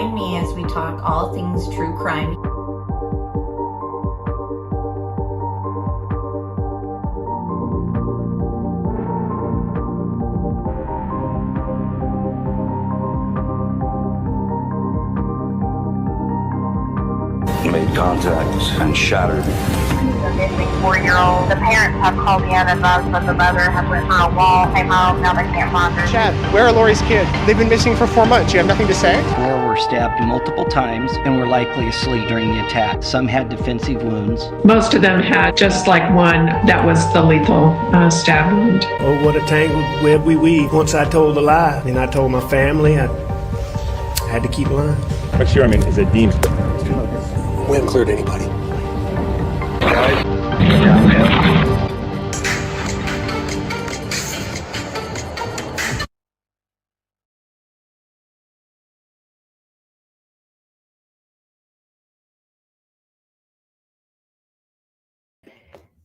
Join me as we talk all things true crime. Made contact and shattered. The missing 4-year-old. The parents have called me and advised that the mother has went for a walk, came home, now they can't find her. Chad, where are Lori's kids? They've been missing for 4 months. You have nothing to say? 4 were stabbed multiple times and were likely asleep during the attack. Some had defensive wounds. Most of them had just like one that was the lethal stab wound. Oh, what a tangled web we weave. Once I told a lie, and I told my family, I had to keep lying. What's your, is it deemed? We haven't cleared anybody.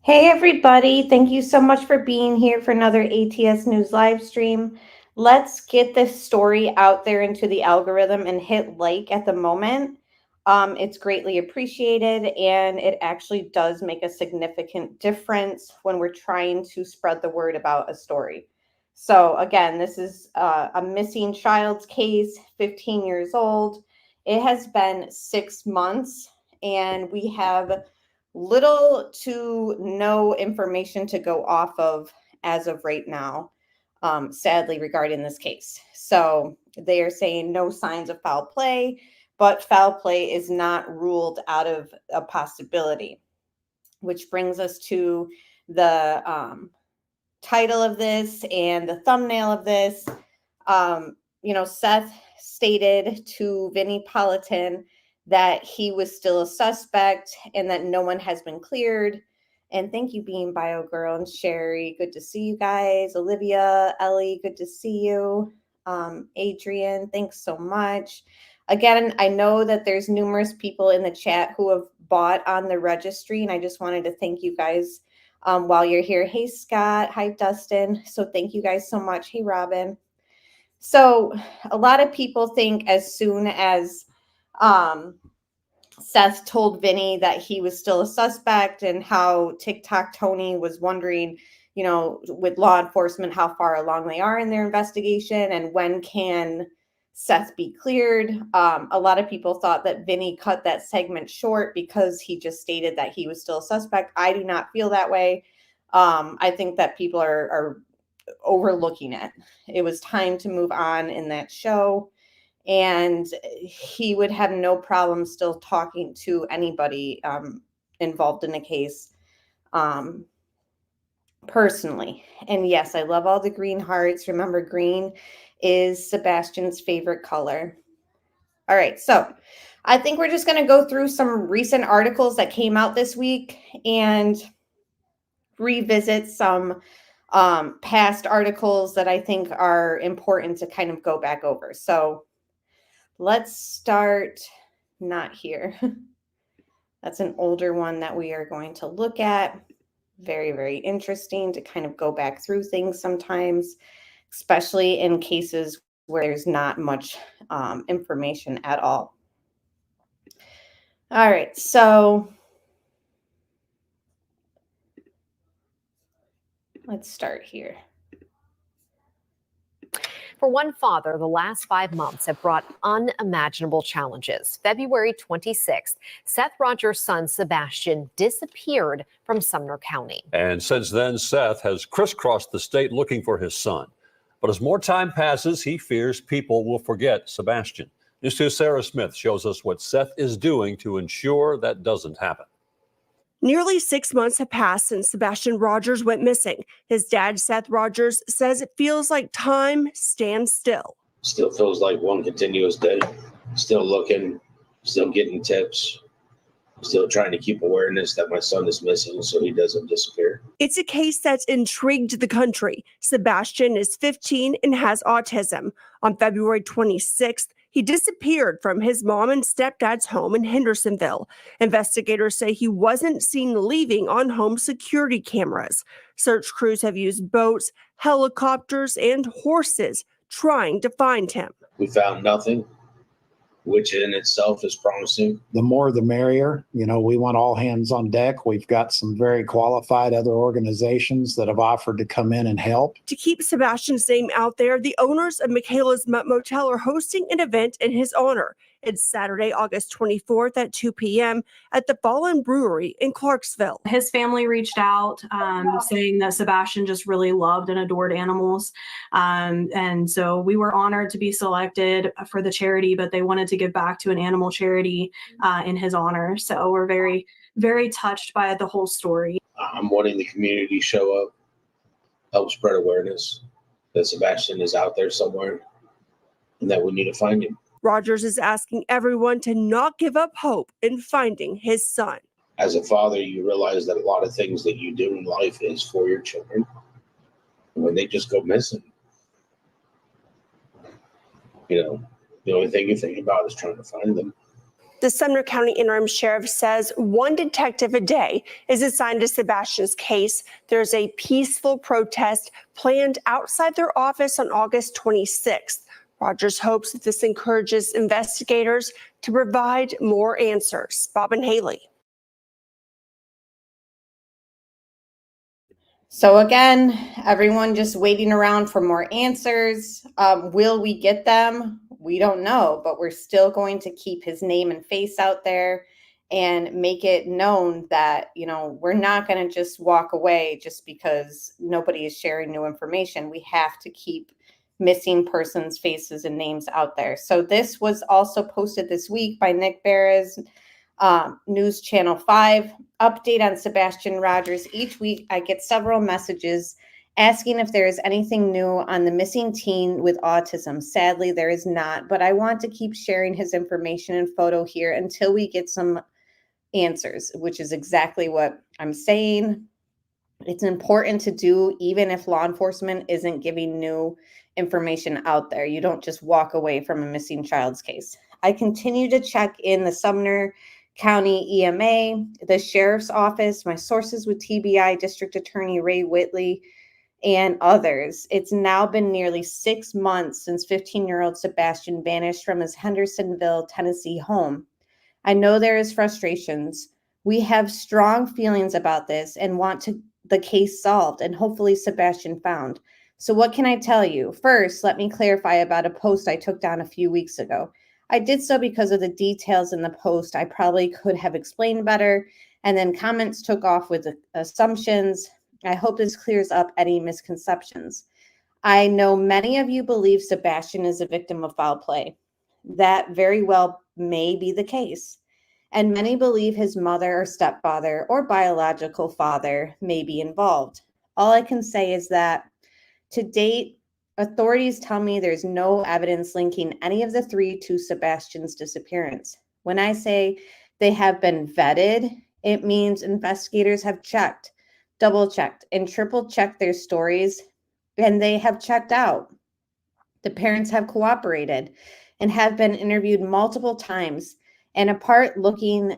Hey everybody, thank you so much for being here for another ATS News live stream. Let's get this story out there into the algorithm and hit like at the moment. It's greatly appreciated, and it actually does make a significant difference when we're trying to spread the word about a story. So again, this is a missing child's case, 15 years old. It has been 6 months, and we have little to no information to go off of as of right now, sadly, regarding this case. So they are saying no signs of foul play, but foul play is not ruled out of a possibility, which brings us to the title of this and the thumbnail of this. Seth stated to Vinnie Politan that he was still a suspect and that no one has been cleared. And thank you, Being Bio Girl and Sherry. Good to see you guys. Olivia, Ellie, good to see you. Adrian, thanks so much. Again, I know that there's numerous people in the chat who have bought on the registry, and I just wanted to thank you guys while you're here. Hey, Scott. Hi, Dustin. So thank you guys so much. Hey, Robin. So a lot of people think as soon as Seth told Vinny that he was still a suspect, and how TikTok Tony was wondering, with law enforcement, how far along they are in their investigation and when can Seth be cleared. A lot of people thought that Vinny cut that segment short because he just stated that he was still a suspect. I do not feel that way. I think that people are overlooking it. It was time to move on in that show. And he would have no problem still talking to anybody involved in the case personally. And yes, I love all the green hearts. Remember, green is Sebastian's favorite color. All right, so I think we're just going to go through some recent articles that came out this week and revisit some past articles that I think are important to kind of go back over. So let's start not here. That's an older one that we are going to look at. Very, very interesting to kind of go back through things sometimes, especially in cases where there's not much information at all. All right, so let's start here. For one father, the last 5 months have brought unimaginable challenges. February 26th, Seth Rogers' son, Sebastian, disappeared from Sumner County. And since then, Seth has crisscrossed the state looking for his son. But as more time passes, he fears people will forget Sebastian. News 2's Sarah Smith shows us what Seth is doing to ensure that doesn't happen. Nearly 6 months have passed since Sebastian Rogers went missing. His dad, Seth Rogers, says it feels like time stands still. Still feels like one continuous day. Still looking, still getting tips, still trying to keep awareness that my son is missing so he doesn't disappear. It's a case that's intrigued the country. Sebastian is 15 and has autism. On February 26th, he disappeared from his mom and stepdad's home in Hendersonville. Investigators say he wasn't seen leaving on home security cameras. Search crews have used boats, helicopters, and horses trying to find him. We found nothing. which in itself is promising. The more the merrier. You know, we want all hands on deck. We've got some very qualified other organizations that have offered to come in and help. To keep Sebastian's name out there, the owners of Michaela's Motel are hosting an event in his honor. It's Saturday, August 24th at 2 p.m. at the Fallen Brewery in Clarksville. His family reached out saying that Sebastian just really loved and adored animals. And so we were honored to be selected for the charity, but they wanted to give back to an animal charity in his honor. So we're very, very touched by the whole story. I'm wanting the community to show up, help spread awareness that Sebastian is out there somewhere and that we need to find him. Rogers is asking everyone to not give up hope in finding his son. As a father, you realize that a lot of things that you do in life is for your children. When they just go missing, you know, the only thing you think about is trying to find them. The Sumner County Interim Sheriff says one detective a day is assigned to Sebastian's case. There's a peaceful protest planned outside their office on August 26th. Rogers hopes that this encourages investigators to provide more answers. Bob and Haley. So again, everyone just waiting around for more answers. Will we get them? We don't know, but we're still going to keep his name and face out there and make it known that, you know, we're not going to just walk away just because nobody is sharing new information. We have to keep missing persons' faces and names out there. So this was also posted this week by Nick Barra's News Channel 5. Update on Sebastian Rogers. Each week I get several messages asking if there is anything new on the missing teen with autism. Sadly, there is not, but I want to keep sharing his information and photo here until we get some answers, which is exactly what I'm saying. It's important to do even if law enforcement isn't giving new information out there. You don't just walk away from a missing child's case. I continue to check in the Sumner County EMA, the Sheriff's Office, my sources with TBI, District Attorney Ray Whitley, and others. It's now been nearly 6 months since 15-year-old Sebastian vanished from his Hendersonville, Tennessee home. I know there is frustrations. We have strong feelings about this and want the case solved and hopefully Sebastian found. So what can I tell you? First, let me clarify about a post I took down a few weeks ago. I did so because of the details in the post I probably could have explained better, and then comments took off with assumptions. I hope this clears up any misconceptions. I know many of you believe Sebastian is a victim of foul play. That very well may be the case. And many believe his mother or stepfather or biological father may be involved. All I can say is that to date, authorities tell me there's no evidence linking any of the three to Sebastian's disappearance. When I say they have been vetted, it means investigators have checked, double-checked, and triple-checked their stories, and they have checked out. The parents have cooperated and have been interviewed multiple times and apart looking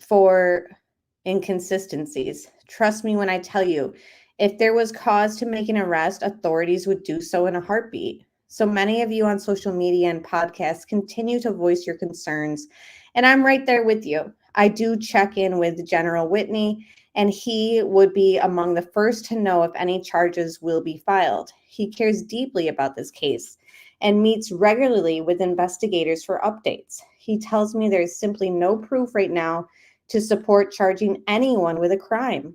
for inconsistencies. Trust me when I tell you, if there was cause to make an arrest, authorities would do so in a heartbeat. So many of you on social media and podcasts continue to voice your concerns, and I'm right there with you. I do check in with General Whitney, and he would be among the first to know if any charges will be filed. He cares deeply about this case and meets regularly with investigators for updates. He tells me there's simply no proof right now to support charging anyone with a crime.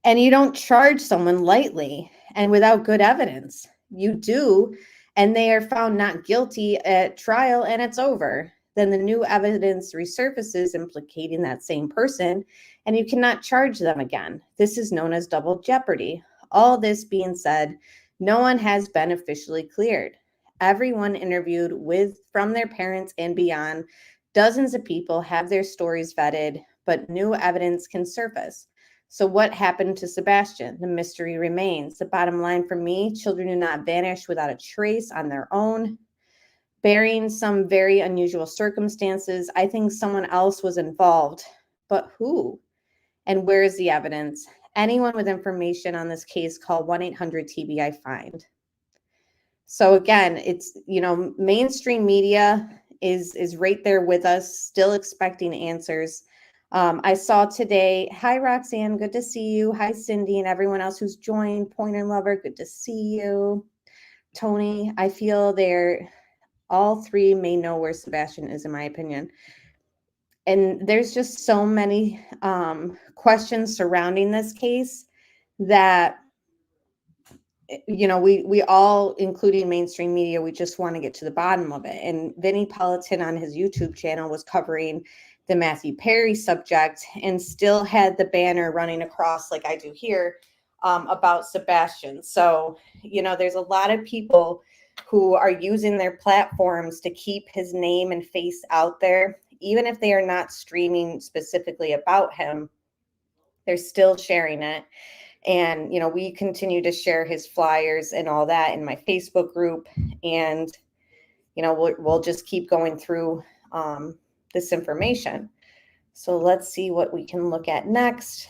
And you don't charge someone lightly and without good evidence. You do, and they are found not guilty at trial and it's over. Then the new evidence resurfaces implicating that same person, and you cannot charge them again. This is known as double jeopardy. All this being said, no one has been officially cleared. Everyone interviewed from their parents and beyond, dozens of people have their stories vetted, but new evidence can surface. So what happened to Sebastian? The mystery remains. The bottom line for me, children do not vanish without a trace on their own. Barring some very unusual circumstances, I think someone else was involved. But who? And where is the evidence? Anyone with information on this case, call 1-800-TBI-FIND. So again, it's, mainstream media is right there with us, still expecting answers. I saw today, hi Roxanne, good to see you. Hi Cindy and everyone else who's joined. Pointer Lover, good to see you. Tony, I feel all three may know where Sebastian is, in my opinion. And there's just so many questions surrounding this case that, we all, including mainstream media, we just want to get to the bottom of it. And Vinnie Politan on his YouTube channel was covering the Matthew Perry subject and still had the banner running across like I do here about Sebastian. So, there's a lot of people who are using their platforms to keep his name and face out there. Even if they are not streaming specifically about him, they're still sharing it. And, we continue to share his flyers and all that in my Facebook group. And, we'll just keep going through this information. So let's see what we can look at next.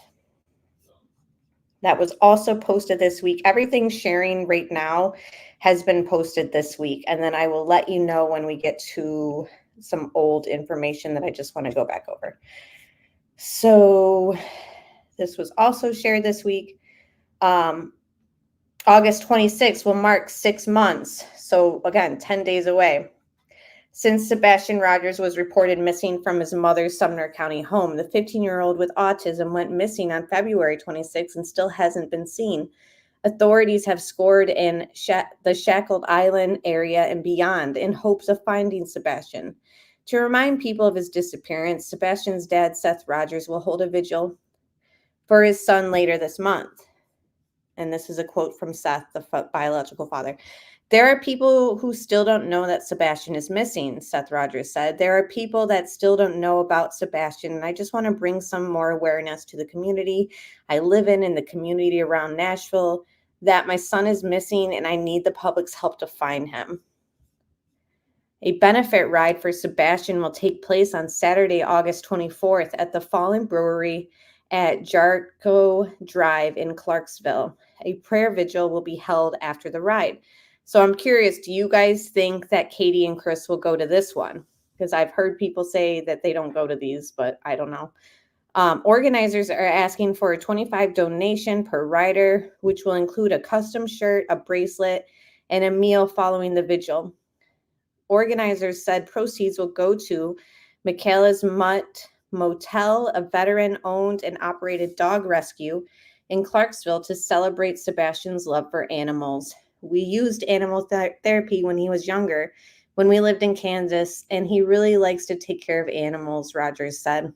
That was also posted this week. Everything sharing right now has been posted this week. And then I will let you know when we get to some old information that I just want to go back over. So this was also shared this week. August 26th will mark 6 months. So again, 10 days away since Sebastian Rogers was reported missing from his mother's Sumner County home. The 15-year-old with autism went missing on February 26th and still hasn't been seen. Authorities have scored in the Shackled Island area and beyond in hopes of finding Sebastian. To remind people of his disappearance, Sebastian's dad, Seth Rogers, will hold a vigil for his son later this month. And this is a quote from Seth, the biological father. There are people who still don't know that Sebastian is missing, Seth Rogers said. There are people that still don't know about Sebastian, and I just want to bring some more awareness to the community I live in the community around Nashville, that my son is missing and I need the public's help to find him. A benefit ride for Sebastian will take place on Saturday, August 24th at the Fallen Brewery at Jarko Drive in Clarksville. A prayer vigil will be held after the ride. So I'm curious, do you guys think that Katie and Chris will go to this one? Because I've heard people say that they don't go to these, but I don't know. Organizers are asking for a $25 donation per rider, which will include a custom shirt, a bracelet, and a meal following the vigil. Organizers said proceeds will go to Michaela's Mutt Motel, a veteran-owned and operated dog rescue in Clarksville, to celebrate Sebastian's love for animals. We used animal therapy when he was younger, when we lived in Kansas, and he really likes to take care of animals, Rogers said.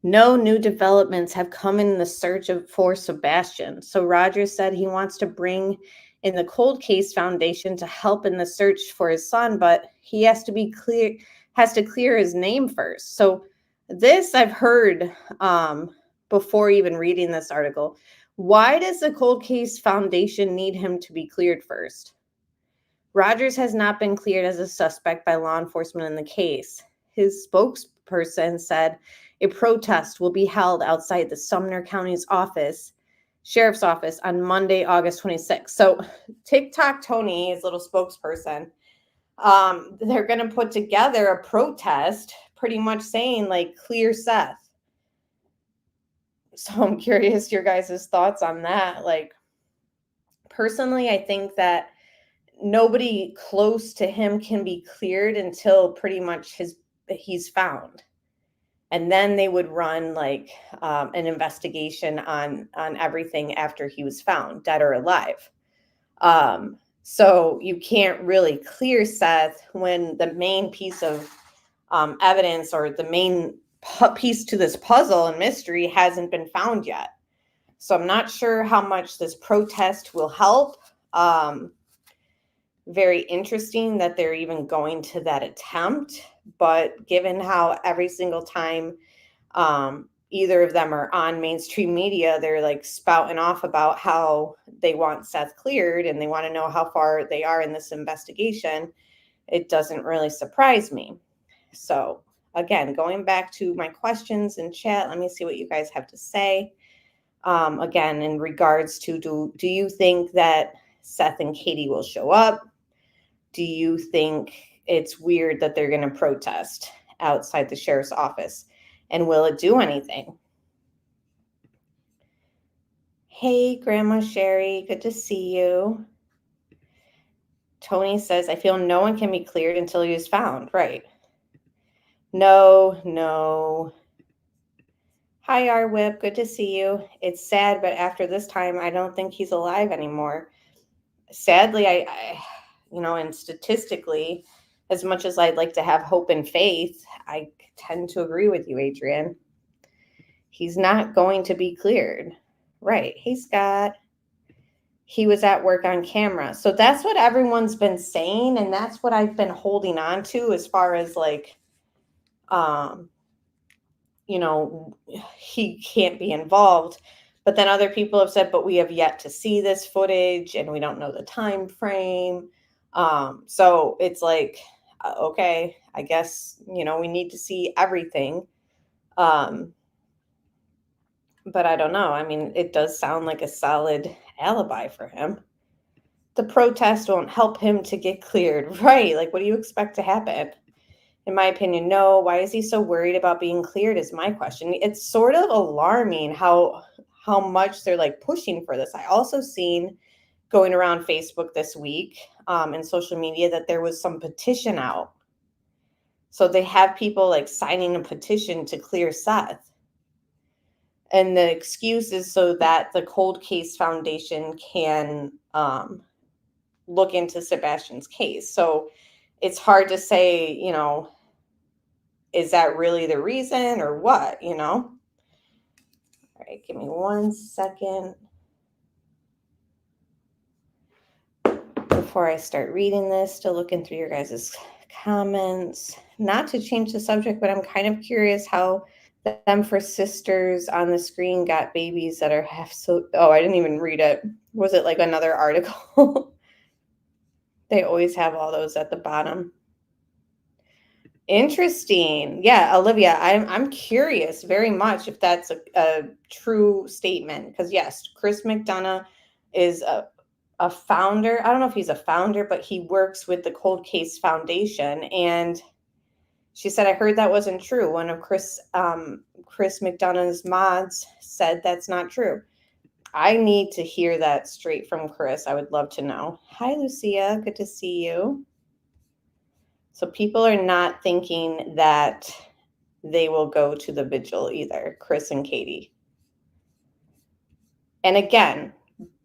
No new developments have come in the search for Sebastian. So Rogers said he wants to bring in the Cold Case Foundation to help in the search for his son, but he has to clear his name first. So this I've heard before even reading this article. Why does the Cold Case Foundation need him to be cleared first? Rogers has not been cleared as a suspect by law enforcement in the case. His spokesperson said a protest will be held outside the Sumner County's sheriff's office on Monday, August 26th. So TikTok Tony, his little spokesperson, they're going to put together a protest pretty much saying like, clear Seth. So I'm curious your guys' thoughts on that. Like, personally, I think that nobody close to him can be cleared until pretty much he's found. And then they would run like an investigation on everything after he was found, dead or alive. So you can't really clear Seth when the main piece of evidence or the main piece to this puzzle and mystery hasn't been found yet. So I'm not sure how much this protest will help. Very interesting that they're even going to that attempt. But given how every single time either of them are on mainstream media, they're like spouting off about how they want Seth cleared and they want to know how far they are in this investigation, it doesn't really surprise me. So again, going back to my questions in chat, let me see what you guys have to say. Again, in regards to do you think that Seth and Katie will show up? Do you think it's weird that they're going to protest outside the sheriff's office? And will it do anything? Hey, Grandma Sherry, good to see you. Tony says, I feel no one can be cleared until he is found. Right. No. Hi, R Whip. Good to see you. It's sad, but after this time, I don't think he's alive anymore. Sadly, I and statistically, as much as I'd like to have hope and faith, I tend to agree with you, Adrian. He's not going to be cleared. Right. Hey, Scott. He was at work on camera. So that's what everyone's been saying. And that's what I've been holding on to as far as like, he can't be involved. But then other people have said, but we have yet to see this footage and we don't know the time frame. So it's like, okay, I guess, we need to see everything. But I don't know. I mean, it does sound like a solid alibi for him. The protest won't help him to get cleared. Right. Like, what do you expect to happen? In my opinion, no. Why is he so worried about being cleared is my question. It's sort of alarming how much they're like pushing for this. I also seen going around Facebook this week and social media that there was some petition out. So they have people like signing a petition to clear Seth. And the excuse is so that the Cold Case Foundation can look into Sebastian's case. So it's hard to say, is that really the reason or what, All right, give me 1 second before I start reading this, still looking through your guys' comments. Not to change the subject, but I'm kind of curious how them for sisters on the screen got babies that are half so. Oh, I didn't even read it. Was it like another article? They always have all those at the bottom. Interesting. Yeah, Olivia, I'm curious very much if that's a true statement. Because yes, Chris McDonough is a founder. I don't know if he's a founder, but he works with the Cold Case Foundation. And she said, I heard that wasn't true. One of Chris McDonough's mods said that's not true. I need to hear that straight from Chris. I would love to know. Hi, Lucia. Good to see you. So people are not thinking that they will go to the vigil either, Chris and Katie. And again,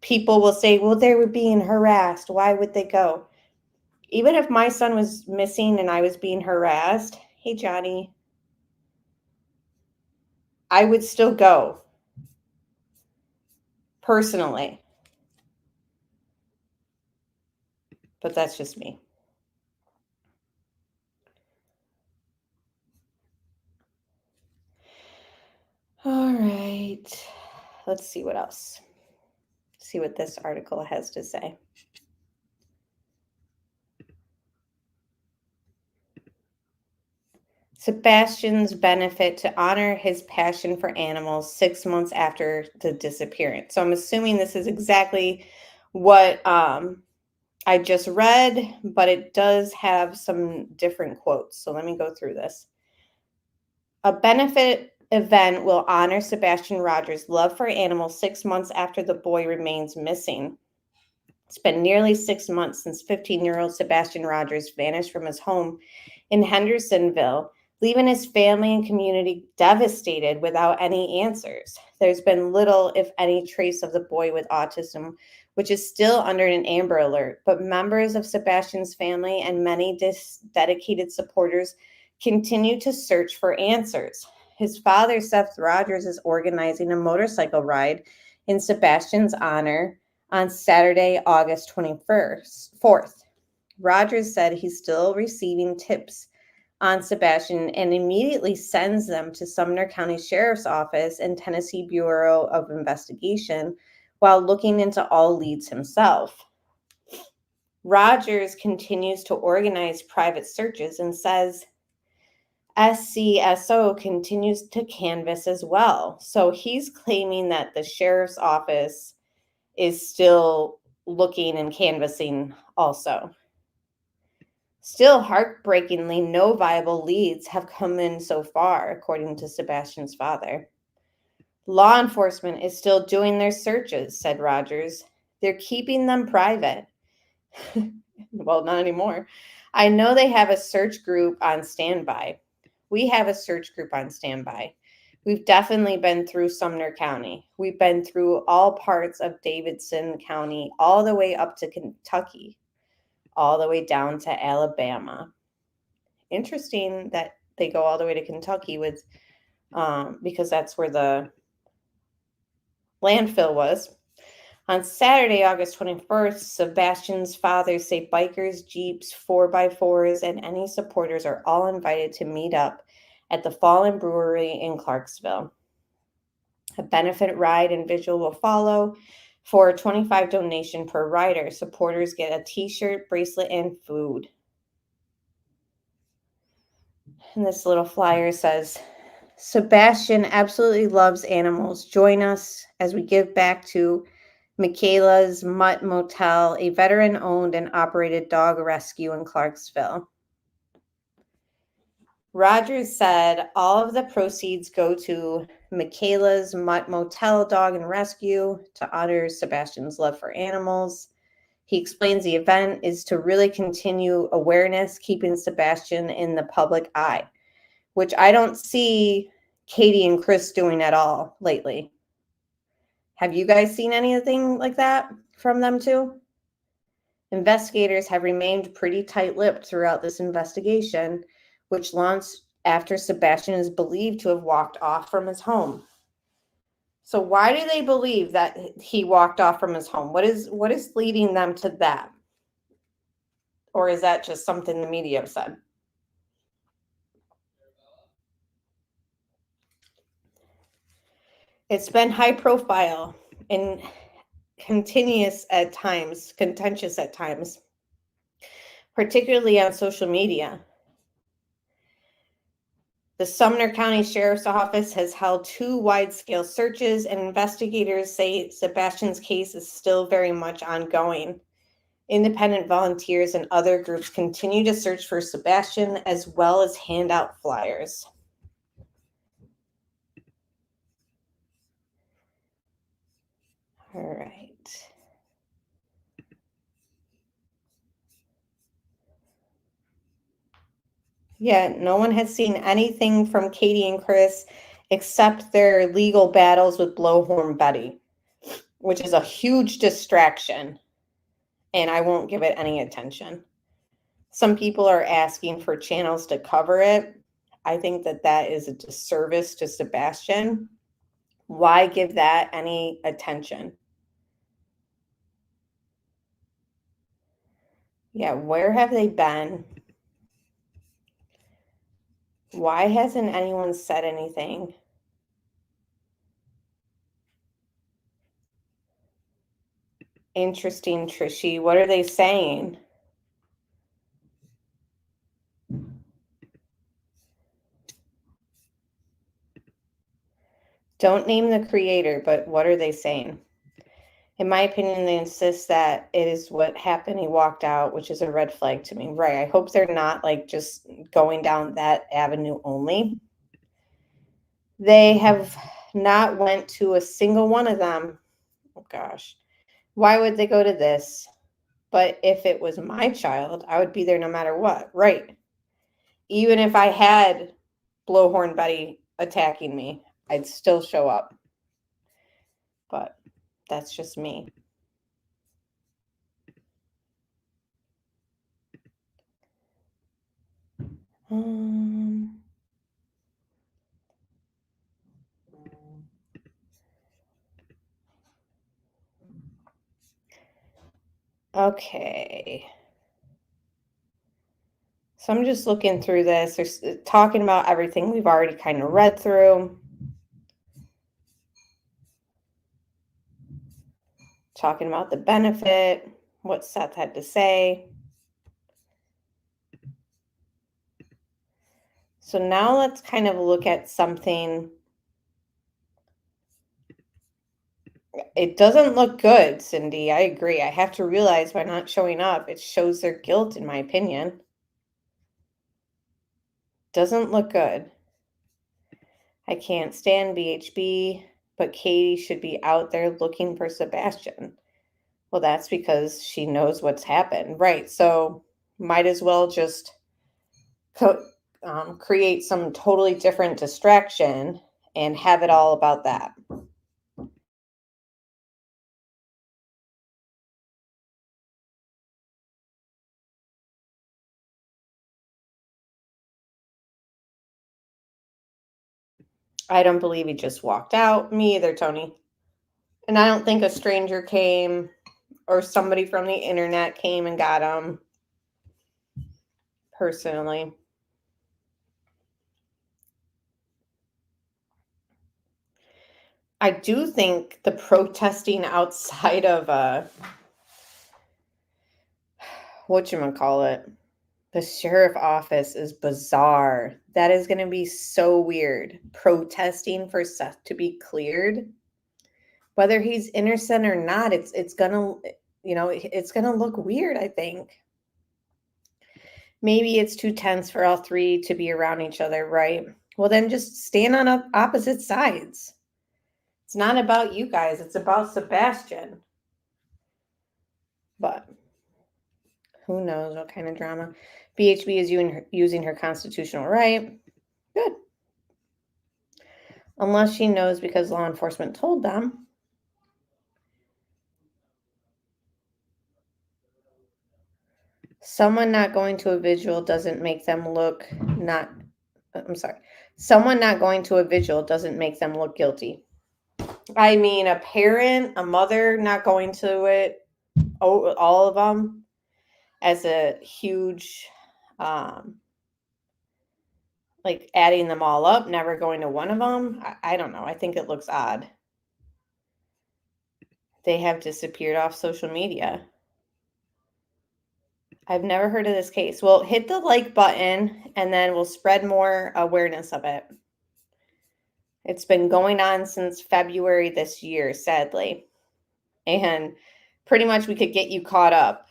people will say, well, they were being harassed. Why would they go? Even if my son was missing and I was being harassed, hey, Johnny, I would still go. Personally. But that's just me. All right. Let's see what else. See what this article has to say. Sebastian's benefit to honor his passion for animals 6 months after the disappearance. So I'm assuming this is exactly what I just read, but it does have some different quotes. So let me go through this. A benefit event will honor Sebastian Rogers' love for animals 6 months after the boy remains missing. It's been nearly 6 months since 15-year-old Sebastian Rogers vanished from his home in Hendersonville, leaving his family and community devastated without any answers. There's been little, if any, trace of the boy with autism, which is still under an Amber Alert, but members of Sebastian's family and many dedicated supporters continue to search for answers. His father, Seth Rogers, is organizing a motorcycle ride in Sebastian's honor on Saturday, August 4th. Rogers said he's still receiving tips on Sebastian and immediately sends them to Sumner County Sheriff's Office and Tennessee Bureau of Investigation while looking into all leads himself. Rogers continues to organize private searches and says SCSO continues to canvass as well. So he's claiming that the sheriff's office is still looking and canvassing also. Still, heartbreakingly, no viable leads have come in so far, according to Sebastian's father. Law enforcement is still doing their searches, said Rogers. They're keeping them private. Well, not anymore. I know they have a search group on standby. We have a search group on standby. We've definitely been through Sumner County. We've been through all parts of Davidson County, all the way up to Kentucky, all the way down to Alabama. Interesting that they go all the way to Kentucky with, because that's where the landfill was. On Saturday, August 21st, Sebastian's father say bikers, Jeeps, 4x4s, and any supporters are all invited to meet up at the Fallen Brewery in Clarksville. A benefit ride and vigil will follow. For a $25 donation per rider, supporters get a t-shirt, bracelet, and food. And this little flyer says, Sebastian absolutely loves animals. Join us as we give back to Michaela's Mutt Motel, a veteran-owned and operated dog rescue in Clarksville. Rogers said all of the proceeds go to Michaela's Mutt Motel Dog and Rescue to honor Sebastian's love for animals. He explains the event is to really continue awareness, keeping Sebastian in the public eye, which I don't see Katie and Chris doing at all lately. Have you guys seen anything like that from them too? Investigators have remained pretty tight-lipped throughout this investigation, which launched after Sebastian is believed to have walked off from his home. So why do they believe that he walked off from his home? What is leading them to that? Or is that just something the media said? It's been high profile and contentious at times, particularly on social media. The Sumner County Sheriff's Office has held 2 wide-scale searches, and investigators say Sebastian's case is still very much ongoing. Independent volunteers and other groups continue to search for Sebastian as well as hand out flyers. All right. Yeah, no one has seen anything from Katie and Chris except their legal battles with Blowhorn Betty, which is a huge distraction, and I won't give it any attention. Some people are asking for channels to cover it. I think that that is a disservice to Sebastian. Why give that any attention? Yeah, where have they been? Why hasn't anyone said anything? Interesting, Trishy. What are they saying? Don't name the creator, but what are they saying? In my opinion, they insist that it is what happened. He walked out, which is a red flag to me. Right. I hope they're not like just going down that avenue only. They have not went to a single one of them. Oh gosh. Why would they go to this? But if it was my child, I would be there no matter what. Right. Even if I had Blowhorn Betty attacking me, I'd still show up. But that's just me. Okay. So I'm just looking through this. They're talking about everything we've already kind of read through. Talking about the benefit, what Seth had to say. So now let's kind of look at something It doesn't look good, Cindy. I agree. I have to realize by not showing up, it shows their guilt, in my opinion. Doesn't look good. I can't stand BHB, but Katie should be out there looking for Sebastian. Well, that's because she knows what's happened. Right. So might as well just create some totally different distraction and have it all about that. I don't believe he just walked out. Me either, Tony. And I don't think a stranger came or somebody from the internet came and got him. Personally. I do think the protesting outside of whatchamacallit, the sheriff office is bizarre. That is going to be so weird. Protesting for Seth to be cleared. Whether he's innocent or not, it's gonna, it's gonna look weird, I think. Maybe it's too tense for all three to be around each other, right? Well, then just stand on opposite sides. It's not about you guys. It's about Sebastian. But who knows what kind of drama. BHB is using her constitutional right. Good. Unless she knows because law enforcement told them. Someone not going to a vigil doesn't make them look Someone not going to a vigil doesn't make them look guilty. I mean, a parent, a mother not going to it, all of them, as a huge, like adding them all up, never going to one of them. I don't know. I think it looks odd. They have disappeared off social media. I've never heard of this case. Well, hit the like button and then we'll spread more awareness of it. It's been going on since February this year, sadly. And pretty much we could get you caught up.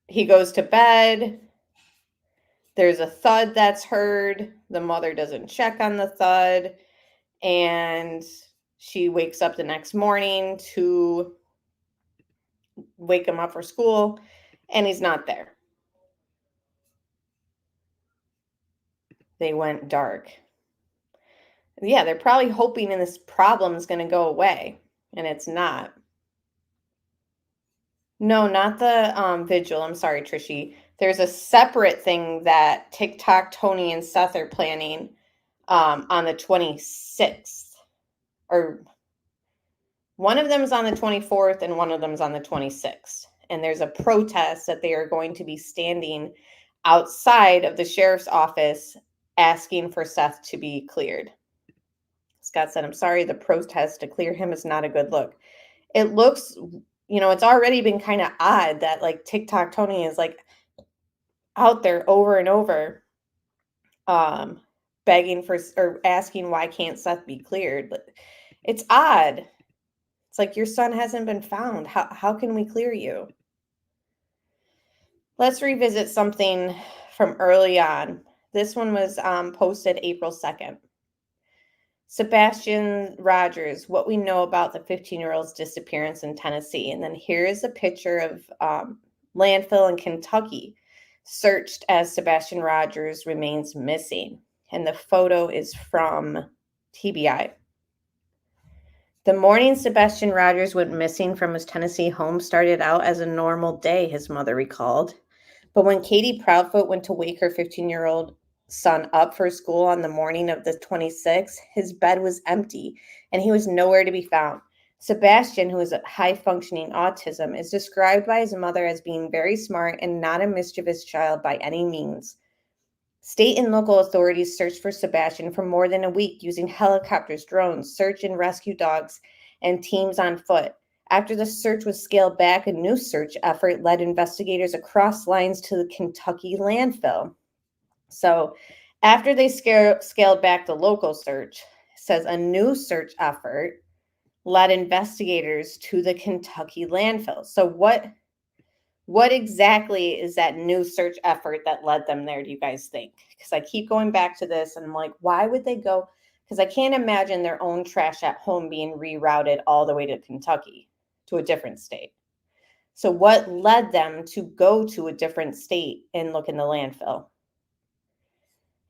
He goes to bed. There's a thud that's heard. The mother doesn't check on the thud. And she wakes up the next morning to wake him up for school, and he's not there. They went dark. Yeah, they're probably hoping this problem is going to go away, and it's not. No, not the vigil. I'm sorry, Trishy. There's a separate thing that TikTok, Tony, and Seth are planning on the 26th. Or one of them is on the 24th and one of them is on the 26th. And there's a protest that they are going to be standing outside of the sheriff's office asking for Seth to be cleared. Scott said, I'm sorry, the protest to clear him is not a good look. It looks, it's already been kind of odd that like TikTok Tony is like out there over and over begging for or asking why can't Seth be cleared. But it's odd. It's like your son hasn't been found. How can we clear you? Let's revisit something from early on. This one was posted April 2nd. Sebastian Rogers, what we know about the 15-year-old's disappearance in Tennessee. And then here's a picture of Landfill in Kentucky, searched as Sebastian Rogers remains missing. And the photo is from TBI. The morning Sebastian Rogers went missing from his Tennessee home started out as a normal day, his mother recalled. But when Katie Proudfoot went to wake her 15-year-old son up for school on the morning of the 26th, his bed was empty and he was nowhere to be found. Sebastian, who is a high-functioning autism, is described by his mother as being very smart and not a mischievous child by any means. State and local authorities searched for Sebastian for more than a week using helicopters, drones, search and rescue dogs, and teams on foot. After the search was scaled back, a new search effort led investigators across lines to the Kentucky landfill. So After they scaled back the local search, it says a new search effort led investigators to the Kentucky landfill. So what exactly is that new search effort that led them there, do you guys think? Because I keep going back to this and I'm like, why would they go? Because I can't imagine their own trash at home being rerouted all the way to Kentucky, to a different state. So what led them to go to a different state and look in the landfill?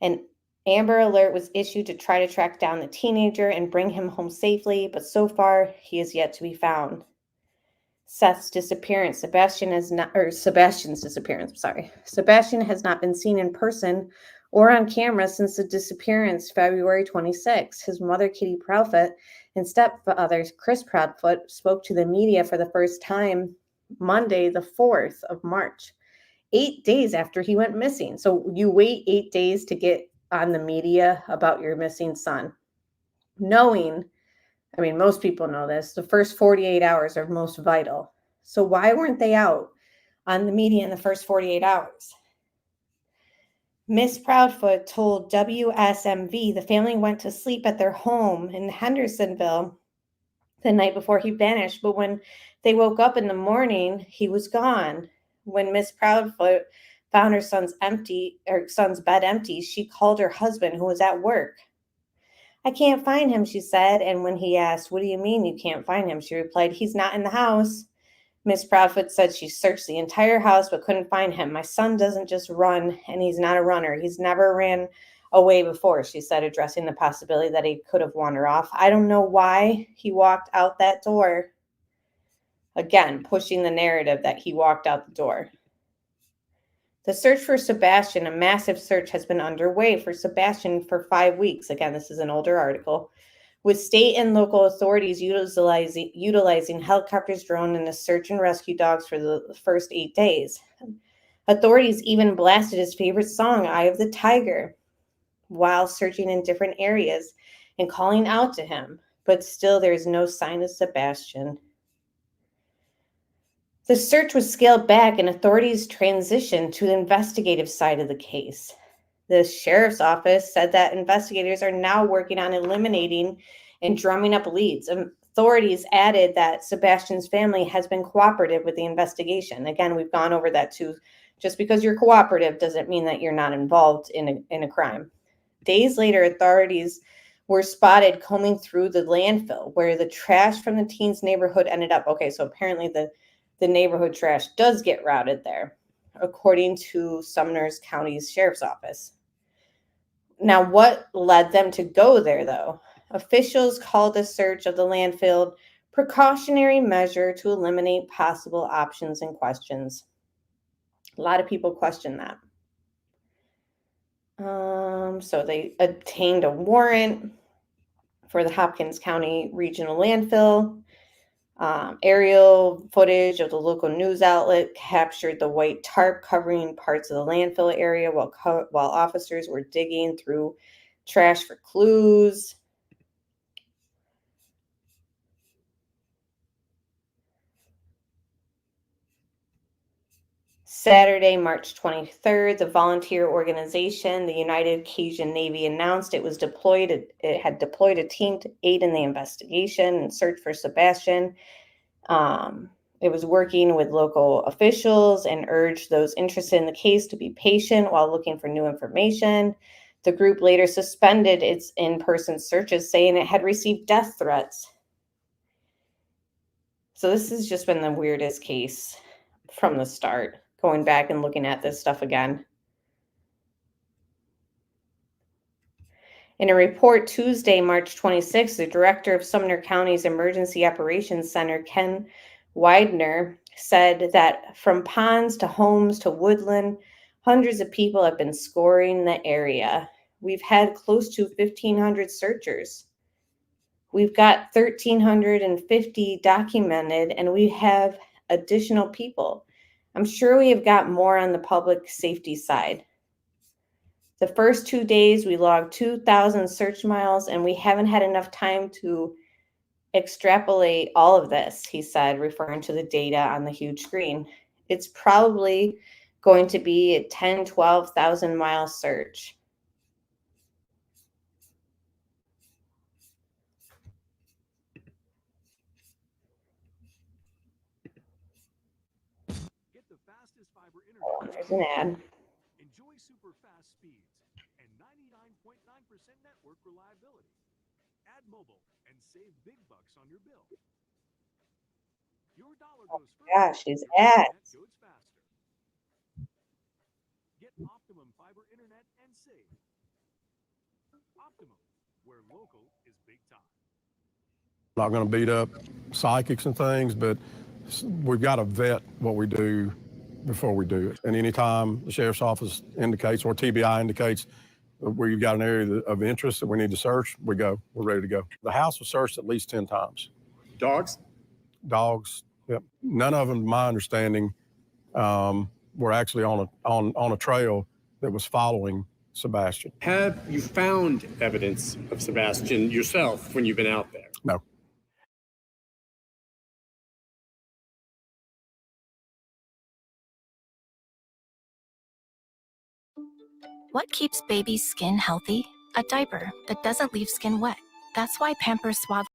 An Amber Alert was issued to try to track down the teenager and bring him home safely, but so far he is yet to be found. Seth's disappearance. Sebastian's disappearance, sorry. Sebastian has not been seen in person or on camera since the disappearance February 26. His mother, Kitty Proudfoot, and stepfather, Chris Proudfoot, spoke to the media for the first time Monday, the 4th of March, 8 days after he went missing. So you wait 8 days to get on the media about your missing son, knowing, I mean, most people know this, the first 48 hours are most vital. So why weren't they out on the media in the first 48 hours? Miss Proudfoot told WSMV the family went to sleep at their home in Hendersonville the night before he vanished, but when they woke up in the morning, he was gone. When Miss Proudfoot found her son's bed empty, she called her husband, who was at work. I can't find him, she said. And when he asked, what do you mean you can't find him? She replied, he's not in the house. Miss Proudfoot said she searched the entire house but couldn't find him. My son doesn't just run, and he's not a runner. He's never ran away before, she said, addressing the possibility that he could have wandered off. I don't know why he walked out that door. Again, pushing the narrative that he walked out the door. The search for Sebastian, a massive search, has been underway for Sebastian for 5 weeks. Again, this is an older article, with state and local authorities utilizing helicopters, drones, and the search and rescue dogs for the first 8 days. Authorities even blasted his favorite song, Eye of the Tiger, while searching in different areas and calling out to him. But still, there is no sign of Sebastian. The search was scaled back and authorities transitioned to the investigative side of the case. The sheriff's office said that investigators are now working on eliminating and drumming up leads. Authorities added that Sebastian's family has been cooperative with the investigation. Again, we've gone over that too. Just because you're cooperative doesn't mean that you're not involved in a crime. Days later, authorities were spotted combing through the landfill where the trash from the teens' neighborhood ended up. Okay, so apparently the neighborhood trash does get routed there, according to Sumner County's Sheriff's Office. Now, what led them to go there, though? Officials called the search of the landfill precautionary measure to eliminate possible options and questions. A lot of people question that. So they obtained a warrant for the Hopkins County Regional Landfill. Aerial footage of the local news outlet captured the white tarp covering parts of the landfill area while officers were digging through trash for clues. Saturday, March 23rd, the volunteer organization, the United Cajun Navy, announced it had deployed a team to aid in the investigation and search for Sebastian. It was working with local officials and urged those interested in the case to be patient while looking for new information. The group later suspended its in-person searches, saying it had received death threats. So this has just been the weirdest case from the start, going back and looking at this stuff again. In a report Tuesday, March 26, the director of Sumner County's Emergency Operations Center, Ken Widener, said that from ponds to homes to woodland, hundreds of people have been scouring the area. We've had close to 1,500 searchers. We've got 1,350 documented, and we have additional people. I'm sure we have got more on the public safety side. The first 2 days, we logged 2,000 search miles, and we haven't had enough time to extrapolate all of this, he said, referring to the data on the huge screen. It's probably going to be a 10,000, 12,000 mile search. Oh, there's an ad. Enjoy super fast speeds and 99.9% network reliability. Add mobile and save big bucks on your bill. Your dollar goes further. Gosh, these Your ads. internet goes faster. Get Optimum fiber internet and save. Optimum, where local is big time. Not going to beat up psychics and things, but we've got to vet what we do before we do it. And anytime the sheriff's office indicates or TBI indicates where you've got an area of interest that we need to search, we go. We're ready to go. The house was searched at least 10 times. Dogs? Dogs, yep. None of them, to my understanding, were actually on a trail that was following Sebastian. Have you found evidence of Sebastian yourself when you've been out there? No. What keeps baby's skin healthy? A diaper that doesn't leave skin wet. That's why Pampers Suave.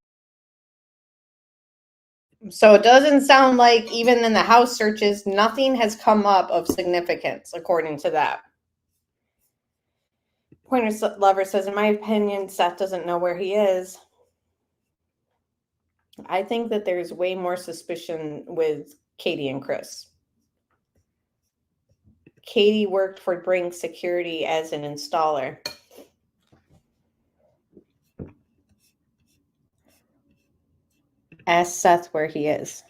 So it doesn't sound like even in the house searches, nothing has come up of significance, according to that. Pointer Lover says, in my opinion, Seth doesn't know where he is. I think that there's way more suspicion with Katie and Chris. Katie worked for Brink Security as an installer. Ask Seth where he is.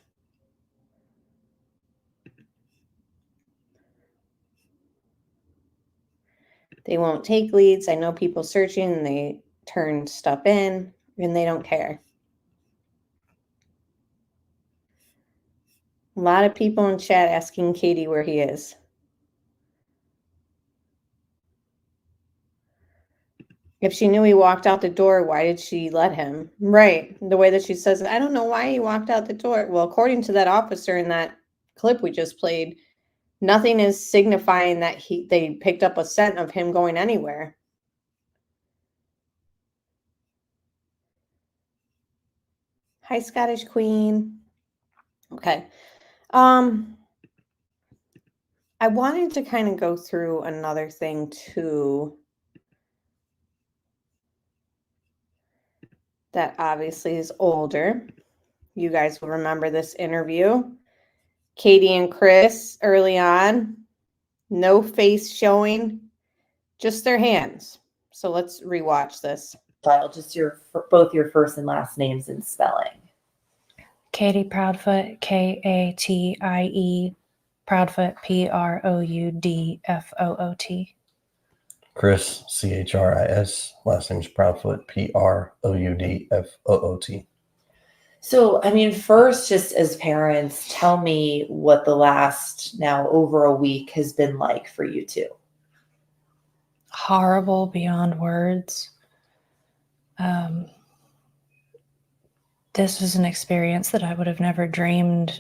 They won't take leads. I know people searching and they turn stuff in and they don't care. A lot of people in chat asking Katie where he is. If she knew he walked out the door, why did she let him? Right. The way that she says, I don't know why he walked out the door. Well, according to that officer in that clip we just played, nothing is signifying that they picked up a scent of him going anywhere. Hi, Scottish Queen. Okay. I wanted to kind of go through another thing too. That obviously is older. You guys will remember this interview. Katie and Chris early on, no face showing, just their hands. So let's rewatch this. File just both your first and last names and spelling. Katie Proudfoot, Katie Proudfoot, Proudfoot. Chris, Chris, last name's Proudfoot, Proudfoot. So, I mean, first, just as parents, tell me what the last now over a week has been like for you two. Horrible beyond words. This was an experience that I would have never dreamed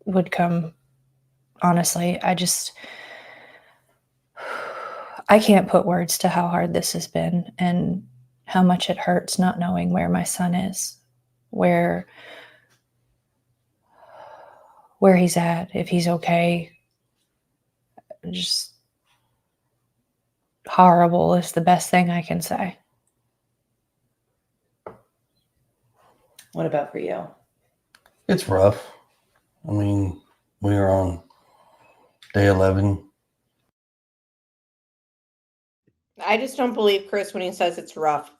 would come. Honestly, I can't put words to how hard this has been and how much it hurts not knowing where my son is, where he's at, if he's okay. Just horrible is the best thing I can say. What about for you? It's rough. I mean, we are on day 11. I just don't believe Chris when he says it's rough.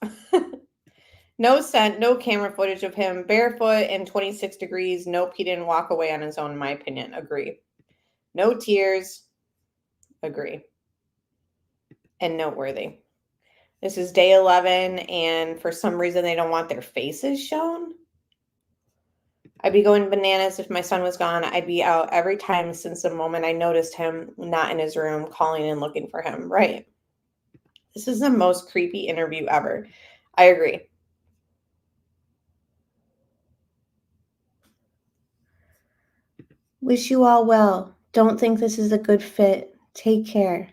No scent, no camera footage of him barefoot and 26 degrees. Nope, he didn't walk away on his own, in my opinion. Agree. No tears. Agree. And noteworthy. This is day 11, and for some reason they don't want their faces shown. I'd be going bananas if my son was gone. I'd be out every time since the moment I noticed him not in his room, calling and looking for him. Right. This is the most creepy interview ever. I agree. Wish you all well. Don't think this is a good fit. Take care.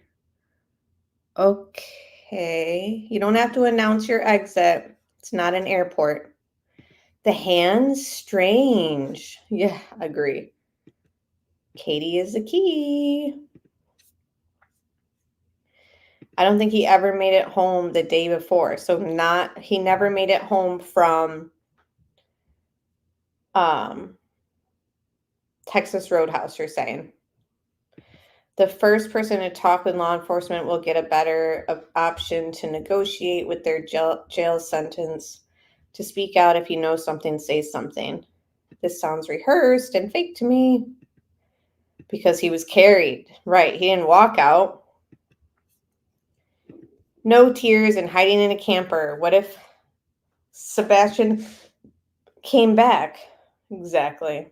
Okay. You don't have to announce your exit. It's not an airport. The hands, strange. Yeah, agree. Katie is the key. I don't think he ever made it home the day before. So he never made it home from Texas Roadhouse, you're saying. The first person to talk with law enforcement will get a better option to negotiate with their jail sentence. To speak out if you know something, say something. This sounds rehearsed and fake to me. Because he was carried. Right, he didn't walk out. No tears and hiding in a camper. What if Sebastian came back? Exactly.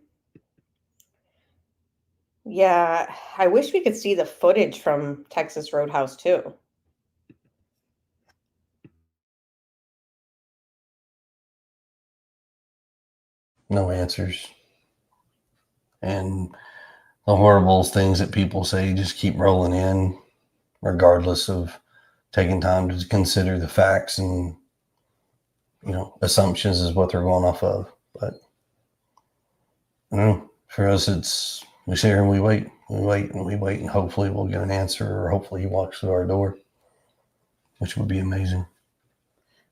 Yeah, I wish we could see the footage from Texas Roadhouse too. No answers. And the horrible things that people say just keep rolling in, regardless of taking time to consider the facts and, assumptions is what they're going off of. But, for us, we sit here and we wait, and hopefully we'll get an answer, or hopefully he walks through our door, which would be amazing. I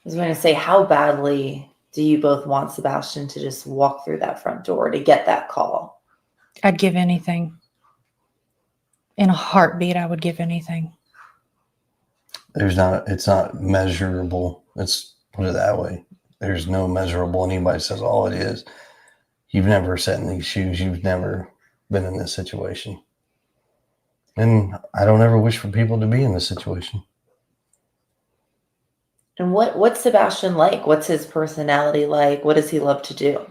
was going to say, how badly do you both want Sebastian to just walk through that front door to get that call? I'd give anything. In a heartbeat, I would give anything. It's not measurable. Let's put it that way. There's no measurable. Anybody says, oh, it is. You've never sat in these shoes. You've never been in this situation. And I don't ever wish for people to be in this situation. And what's Sebastian like? What's his personality like? What does he love to do?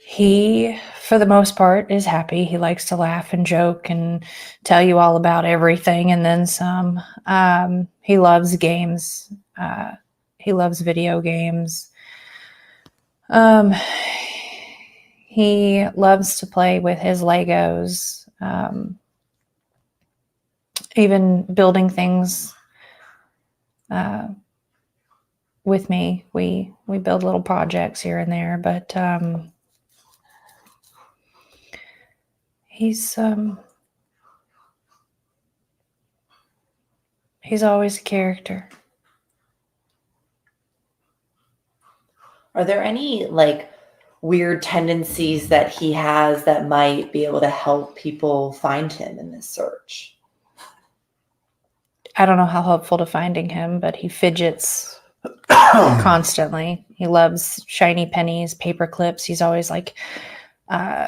He, for the most part, is happy. He likes to laugh and joke and tell you all about everything and then some. He loves games. He loves video games. He loves to play with his Legos. Even building things with me. We build little projects here and there, but he's always a character. Are there any weird tendencies that he has that might be able to help people find him in this search? I don't know how helpful to finding him, but he fidgets constantly. He loves shiny pennies, paper clips. He's always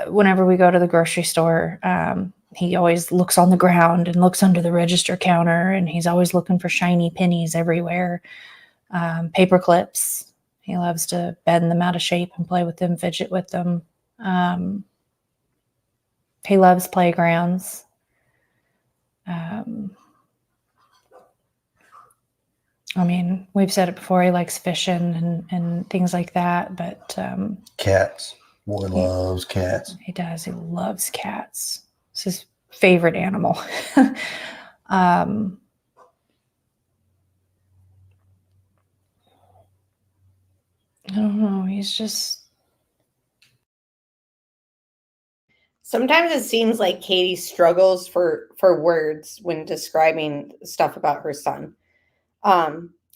whenever we go to the grocery store, he always looks on the ground and looks under the register counter, and he's always looking for shiny pennies everywhere. Paper clips. He loves to bend them out of shape and play with them, fidget with them. He loves playgrounds. We've said it before, he likes fishing and things like that, but cats. Boy loves cats. He does. He loves cats. It's his favorite animal. I don't know. He's just... Sometimes it seems like Katie struggles for words when describing stuff about her son.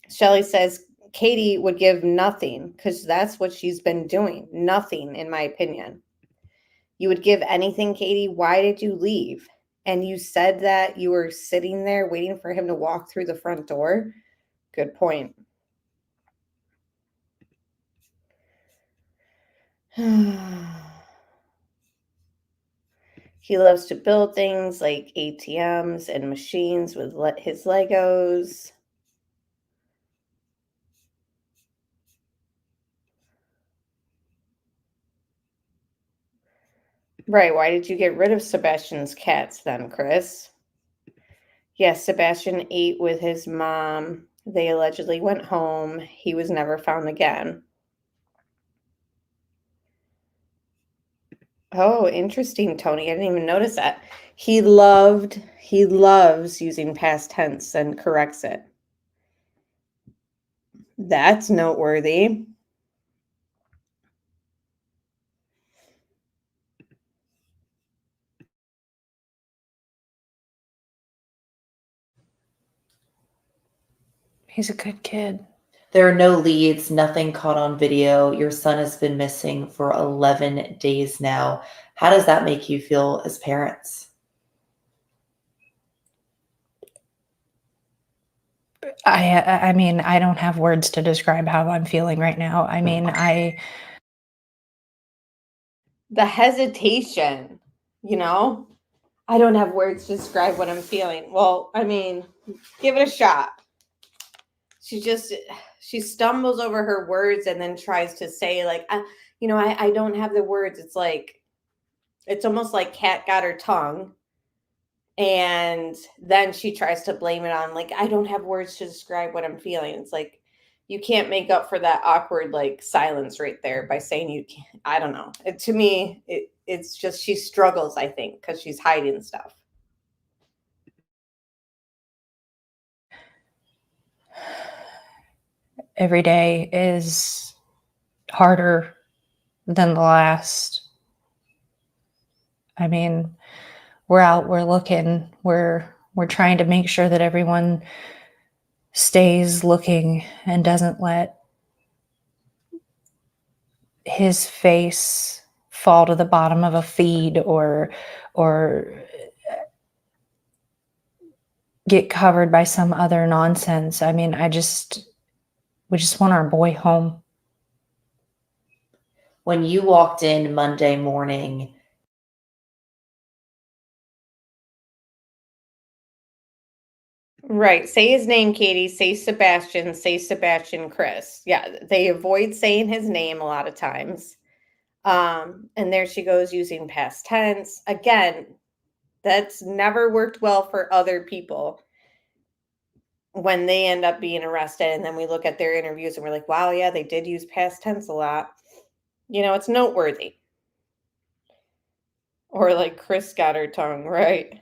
Shelly says Katie would give nothing because that's what she's been doing. Nothing, in my opinion. You would give anything, Katie. Why did you leave? And you said that you were sitting there waiting for him to walk through the front door. Good point. He loves to build things like ATMs and machines with his Legos. Right, why did you get rid of Sebastian's cats then, Chris? Yes, Sebastian ate with his mom. They allegedly went home. He was never found again. Oh, interesting, Tony. I didn't even notice that. He loves using past tense and corrects it. That's noteworthy. He's a good kid. There are no leads, nothing caught on video. Your son has been missing for 11 days now. How does that make you feel as parents? I mean, I don't have words to describe how I'm feeling right now. I mean, The hesitation, I don't have words to describe what I'm feeling. Well, I mean, give it a shot. She stumbles over her words and then tries to say like, I don't have the words. It's almost like cat got her tongue. And then she tries to blame it on like, I don't have words to describe what I'm feeling. It's like, you can't make up for that awkward like silence right there by saying you can't. I don't know. To me, it's just she struggles, I think, because she's hiding stuff. every day is harder than the last. I mean, we're out, we're looking, we're trying to make sure that everyone stays looking and doesn't let his face fall to the bottom of a feed or get covered by some other nonsense. I mean, we just want our boy home. When you walked in Monday morning, Right. Say his name, Katie. Say Sebastian. Say Sebastian Chris. Yeah, they avoid saying his name a lot of times. And there she goes using past tense. Again, that's never worked well for other people when they end up being arrested. And then we look at their interviews and we're like, wow, yeah, they did use past tense a lot. It's noteworthy. Or like Chris got her tongue, right?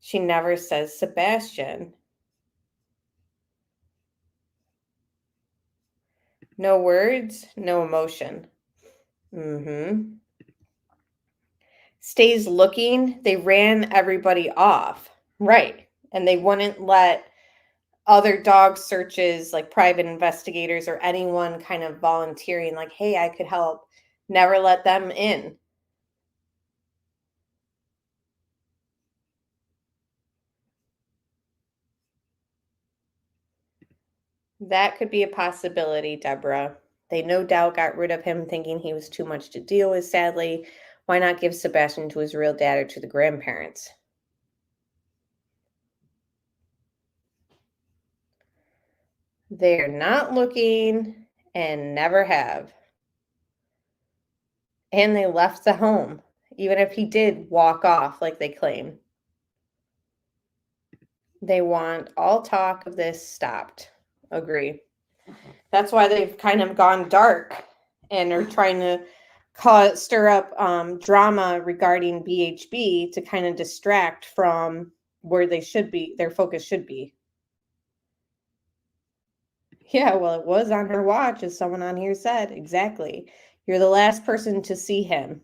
She never says Sebastian. No words, no emotion. Stays looking. They ran everybody off. Right. And they wouldn't let other dog searches, like private investigators or anyone kind of volunteering, like, hey, I could help. Never let them in. That could be a possibility, Deborah. They no doubt got rid of him thinking he was too much to deal with, sadly. Why not give Sebastian to his real dad or to the grandparents? They're not looking and never have. And they left the home, even if he did walk off like they claim. They want all talk of this stopped. Agree. That's why they've kind of gone dark and are trying to stir up drama regarding BHB to kind of distract from where they should be, their focus should be. Yeah, well, it was on her watch, as someone on here said. Exactly. You're the last person to see him.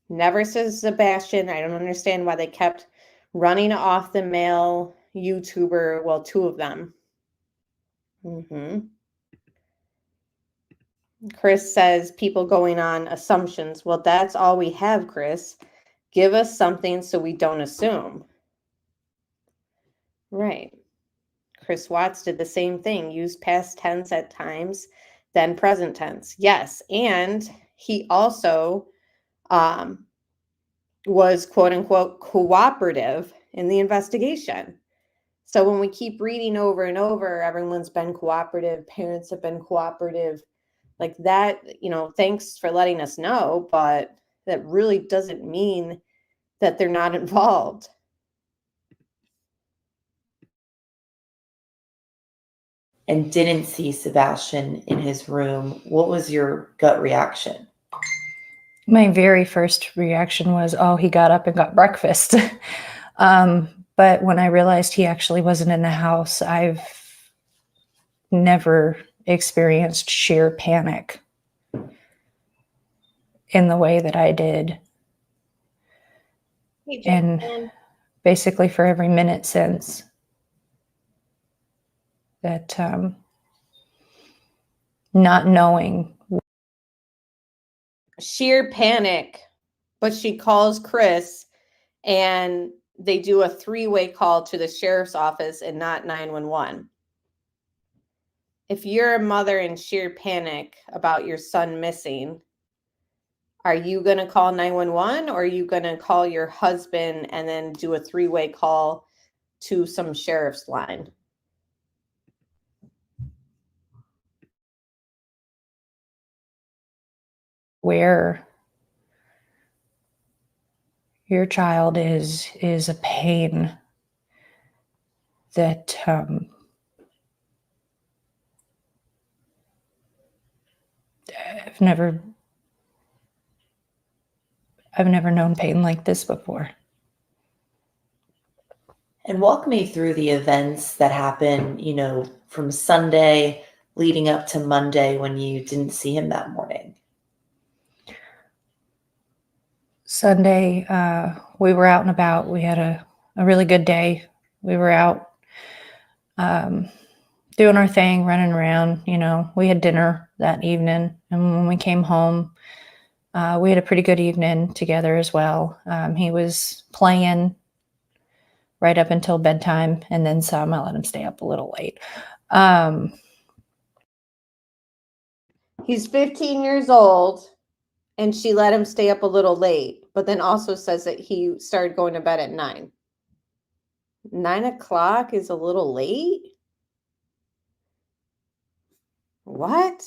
Never says Sebastian. I don't understand why they kept running off the male YouTuber. Well, two of them. Chris says people going on assumptions. Well, that's all we have, Chris. Give us something so we don't assume. Right. Chris Watts did the same thing. Used past tense at times, then present tense. Yes. And he also was quote unquote cooperative in the investigation. So when we keep reading over and over, everyone's been cooperative, parents have been cooperative, like that, thanks for letting us know, but that really doesn't mean that they're not involved. and didn't see Sebastian in his room, what was your gut reaction? My very first reaction was, oh, he got up and got breakfast. But when I realized he actually wasn't in the house, I've never experienced sheer panic in the way that I did. And basically for every minute since, that not knowing. Sheer panic, but she calls Chris and they do a 3-way call to the sheriff's office and not 911. If you're a mother in sheer panic about your son missing, are you going to call 911 or are you going to call your husband and then do a 3-way call to some sheriff's line? Where your child is a pain that I've never known pain like this before. And walk me through the events that happened, from Sunday leading up to Monday when you didn't see him that morning. Sunday, we were out and about. We had a really good day. We were out doing our thing, running around. We had dinner that evening. And when we came home, we had a pretty good evening together as well. He was playing right up until bedtime and then some. I let him stay up a little late. He's 15 years old and she let him stay up a little late, but then also says that he started going to bed at 9. 9 o'clock is a little late? What?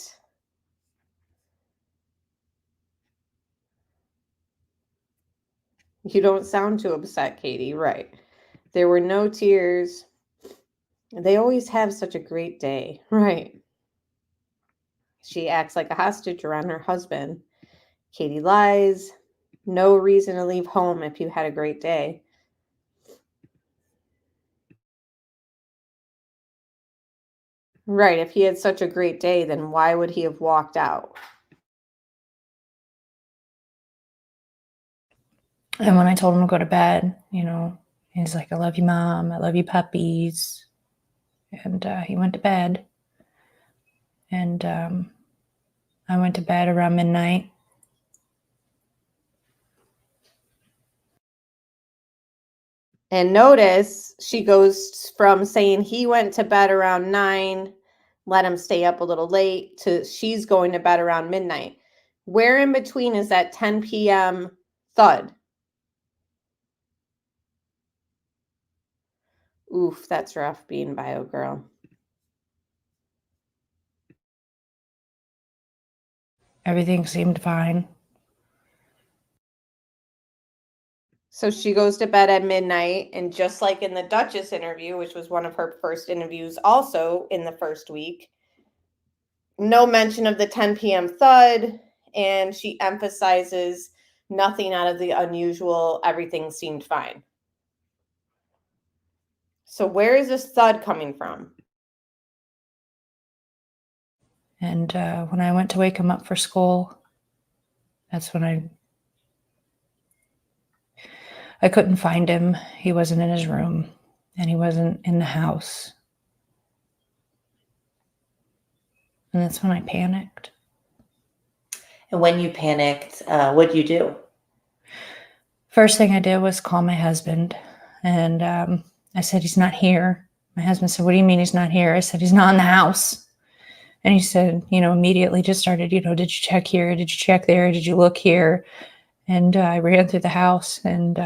You don't sound too upset, Katie. Right. There were no tears. They always have such a great day. Right. She acts like a hostage around her husband. Katie lies. No reason to leave home if you had a great day. Right. If he had such a great day, then why would he have walked out? And when I told him to go to bed, he's like, I love you, Mom. I love you, puppies. And he went to bed. And I went to bed around midnight. And notice she goes from saying he went to bed around 9, let him stay up a little late, to she's going to bed around midnight. Where in between is that 10 p.m. thud? Oof, that's rough being bio girl. Everything seemed fine. So she goes to bed at midnight, and just like in the Duchess interview, which was one of her first interviews also in the first week, no mention of the 10 p.m. thud, and she emphasizes nothing out of the unusual, everything seemed fine. So where is this thud coming from? And when I went to wake him up for school, that's when I couldn't find him. He wasn't in his room, and he wasn't in the house. And that's when I panicked. And when you panicked, what'd you do? First thing I did was call my husband, and I said, he's not here. My husband said, what do you mean he's not here? I said, he's not in the house. And he said, immediately just started, did you check here? Did you check there? Did you look here? And I ran through the house. And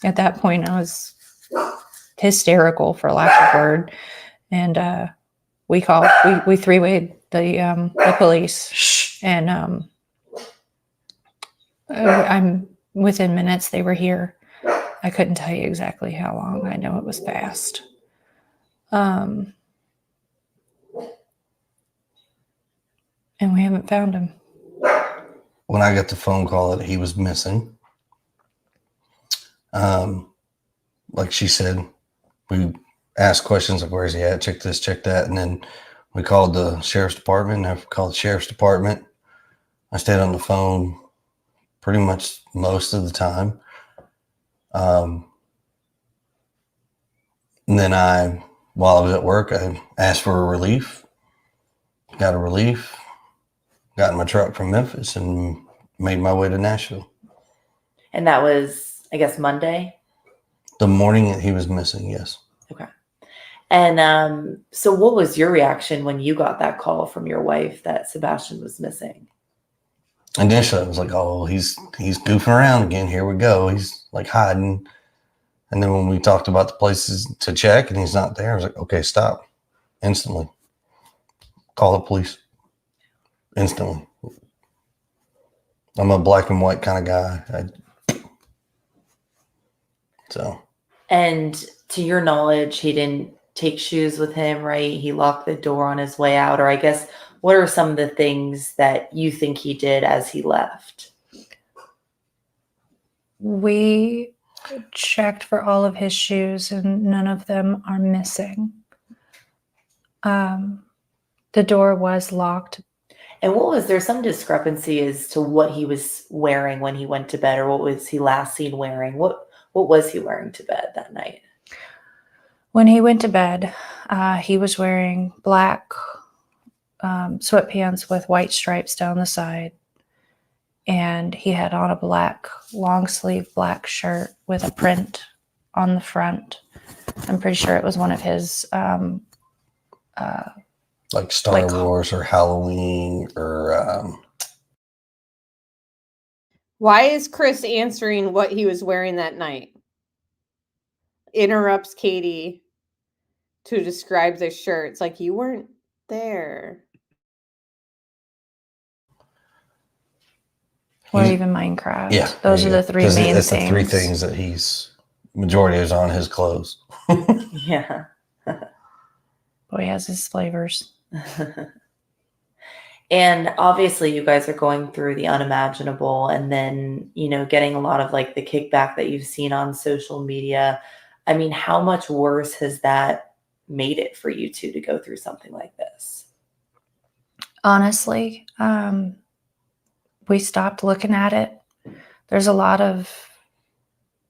at that point, I was hysterical, for lack of a word. And we 3-wayed the police. And I'm within minutes they were here. I couldn't tell you exactly how long. I know it was fast. And we haven't found him. When I got the phone call that he was missing, like she said, we asked questions like, where's he at? Check this, check that. And then we called the sheriff's department. I called the sheriff's department. I stayed on the phone pretty much most of the time. And then I while I was at work, I asked for a relief, got a relief, got in my truck from Memphis, and made my way to Nashville. And that was, I guess, Monday? The morning that he was missing, yes. Okay. And so what was your reaction when you got that call from your wife that Sebastian was missing? Initially, I was like, oh, he's goofing around again. Here we go. He's like hiding. And then when we talked about the places to check and he's not there, I was like, okay, stop. Instantly. Call the police. Instantly. I'm a black and white kind of guy. And to your knowledge, he didn't take shoes with him, right? He locked the door on his way out. Or I guess, what are some of the things that you think he did as he left? We checked for all of his shoes and none of them are missing. The door was locked. And what was there some discrepancy as to what he was wearing when he went to bed, or what was he last seen wearing? What was he wearing to bed that night? When he went to bed, he was wearing black sweatpants with white stripes down the side. And he had on a black long sleeve black shirt with a print on the front. I'm pretty sure it was one of his like Star Wars or Halloween or Why is Chris answering what he was wearing that night? Interrupts Katie to describe the shirt. It's like, you weren't there. Or even Minecraft. Yeah. Those are the three main things. That's the three things that majority is on his clothes. Yeah. Boy, he has his flavors. And obviously you guys are going through the unimaginable, and then, getting a lot of like the kickback that you've seen on social media. I mean, how much worse has that made it for you two to go through something like this? Honestly, we stopped looking at it. There's a lot of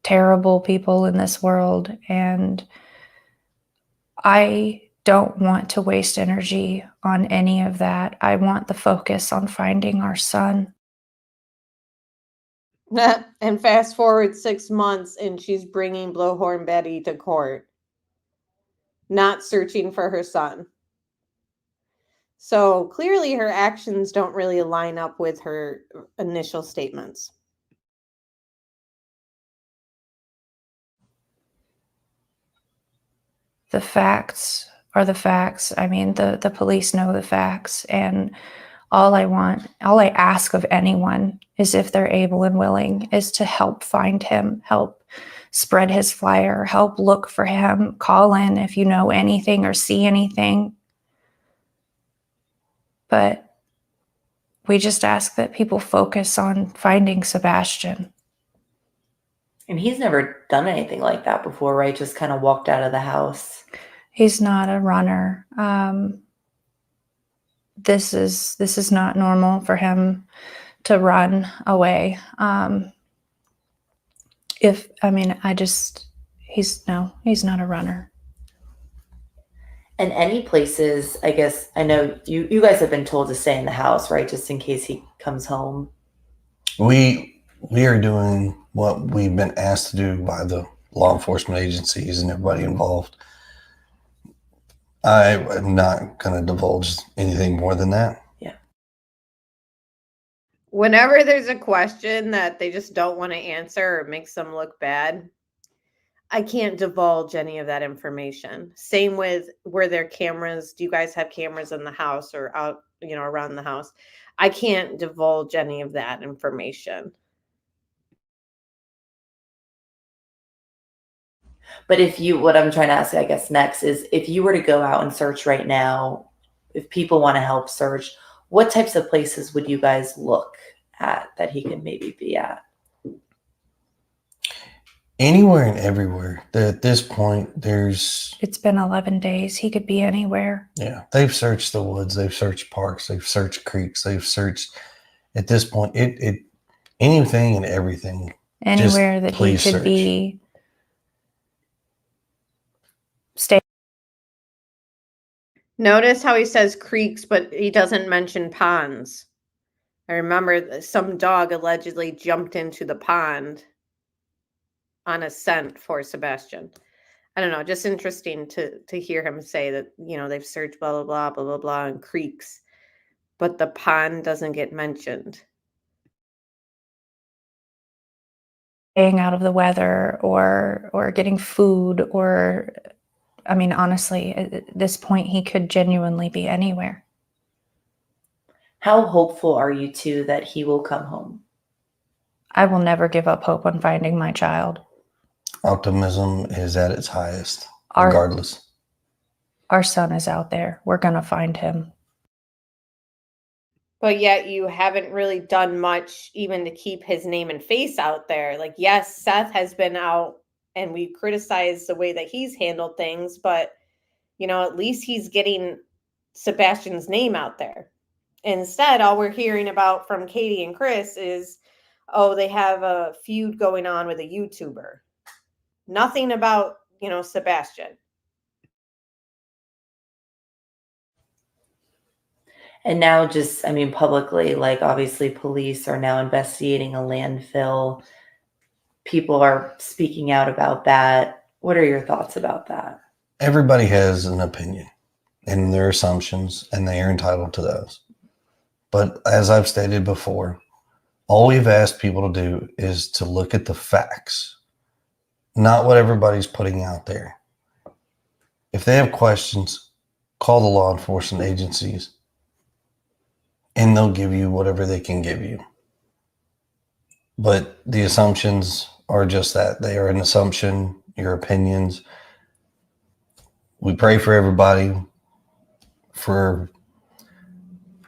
terrible people in this world, and I don't want to waste energy on any of that. I want the focus on finding our son. And fast forward 6 months and she's bringing Blowhorn Betty to court, not searching for her son. So clearly her actions don't really line up with her initial statements. The facts are the facts. I mean, the police know the facts, and all I ask of anyone is, if they're able and willing, is to help find him, help spread his flyer, help look for him, call in if you know anything or see anything. But we just ask that people focus on finding Sebastian. And he's never done anything like that before, right? Just kind of walked out of the house. He's not a runner. This is not normal for him to run away. He's not a runner. And any places, I guess, I know you guys have been told to stay in the house, right? Just in case he comes home. We are doing what we've been asked to do by the law enforcement agencies and everybody involved. I am not going to divulge anything more than that. Yeah. Whenever there's a question that they just don't want to answer or makes them look bad, I can't divulge any of that information. Same with, were there cameras? Do you guys have cameras in the house or out, around the house? I can't divulge any of that information. But what I'm trying to ask, I guess, next is, if you were to go out and search right now, if people want to help search, what types of places would you guys look at that he could maybe be at? Anywhere and everywhere. At this point, It's been 11 days. He could be anywhere. Yeah. They've searched the woods. They've searched parks. They've searched creeks. They've searched, at this point, anything and everything. Anywhere that he could be. Stay Notice how he says creeks, but he doesn't mention ponds. I remember some dog allegedly jumped into the pond on a scent for Sebastian. I don't know, just interesting to hear him say that, you know, they've searched blah, blah, blah, blah, blah, blah, and creeks, but the pond doesn't get mentioned. Staying out of the weather or getting food or, I mean, honestly, at this point, he could genuinely be anywhere. How hopeful are you two that he will come home? I will never give up hope on finding my child. Optimism is at its highest, regardless. Our son is out there. We're going to find him. But yet you haven't really done much even to keep his name and face out there. Like, yes, Seth has been out and we criticize the way that he's handled things, but, you know, at least he's getting Sebastian's name out there. Instead, all we're hearing about from Katie and Chris is, oh, they have a feud going on with a YouTuber. Nothing about, you know, Sebastian. And now just, I mean, publicly, like obviously police are now investigating a landfill. People are speaking out about that. What are your thoughts about that? Everybody has an opinion and their assumptions, and they are entitled to those. But as I've stated before, all we've asked people to do is to look at the facts, not what everybody's putting out there. If they have questions, call the law enforcement agencies, and they'll give you whatever they can give you. But the assumptions are just that. They are an assumption, your opinions. We pray for everybody for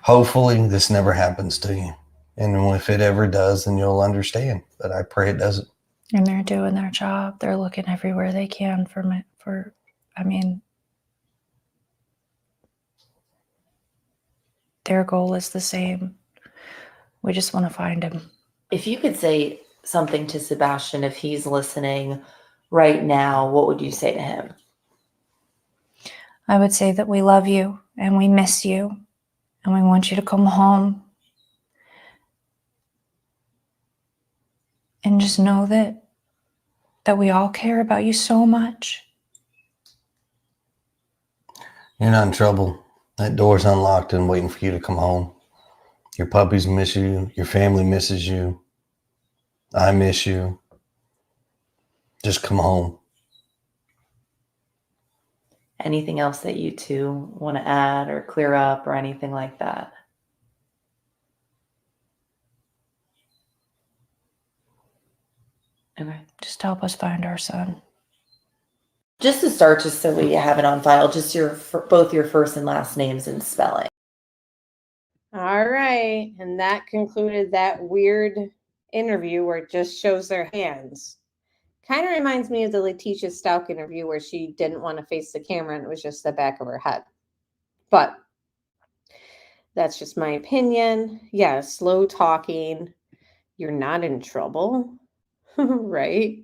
hopefully this never happens to you. And if it ever does, then you'll understand. But I pray it doesn't. And they're doing their job. They're looking everywhere they can I mean, their goal is the same. We just want to find him. If you could say something to Sebastian, if he's listening right now, what would you say to him? I would say that we love you and we miss you and we want you to come home. And just know that we all care about you so much. You're not in trouble. That door's unlocked and waiting for you to come home. Your puppies miss you. Your family misses you. I miss you. Just come home. Anything else that you two want to add or clear up or anything like that? Okay. Just help us find our son. Just to start, just so we have it on file, just both your first and last names and spelling. All right. And that concluded that weird interview where it just shows their hands. Kind of reminds me of the Letitia Stout interview where she didn't want to face the camera and it was just the back of her head. But that's just my opinion. Yeah, slow talking. You're not in trouble, right?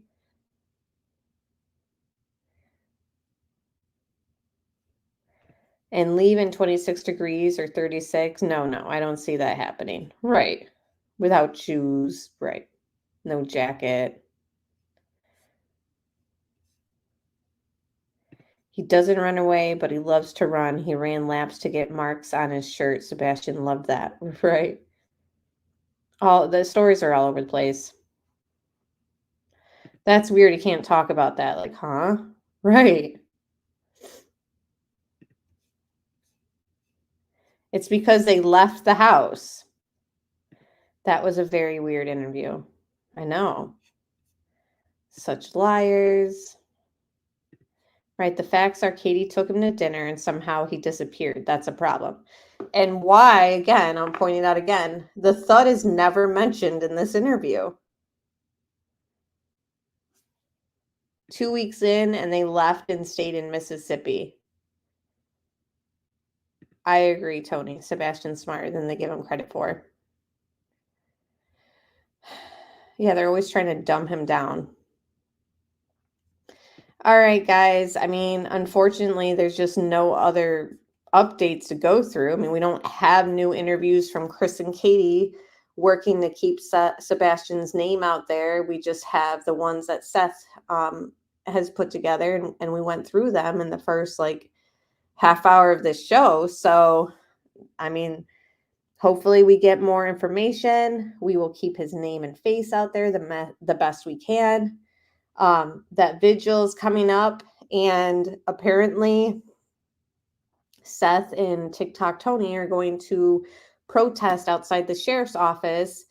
And leave in 26 degrees or 36. No, I don't see that happening. Right. Without shoes. Right. No jacket. He doesn't run away, but he loves to run. He ran laps to get marks on his shirt. Sebastian loved that. Right. All the stories are all over the place. That's weird. He can't talk about that. Like, huh? Right. It's because they left the house. That was a very weird interview. I know. Such liars. Right, the facts are Katie took him to dinner and somehow he disappeared. That's a problem. And why, again, I'm pointing out again, the thud is never mentioned in this interview. 2 weeks in and they left and stayed in Mississippi. I agree, Tony. Sebastian's smarter than they give him credit for. Yeah, they're always trying to dumb him down. All right, guys. I mean, unfortunately, there's just no other updates to go through. I mean, we don't have new interviews from Chris and Katie working to keep Sebastian's name out there. We just have the ones that Seth has put together, and we went through them in the first like half hour of this show. So, I mean, hopefully we get more information. We will keep his name and face out there the best we can. That vigil is coming up, and apparently Seth and TikTok Tony are going to protest outside the sheriff's office,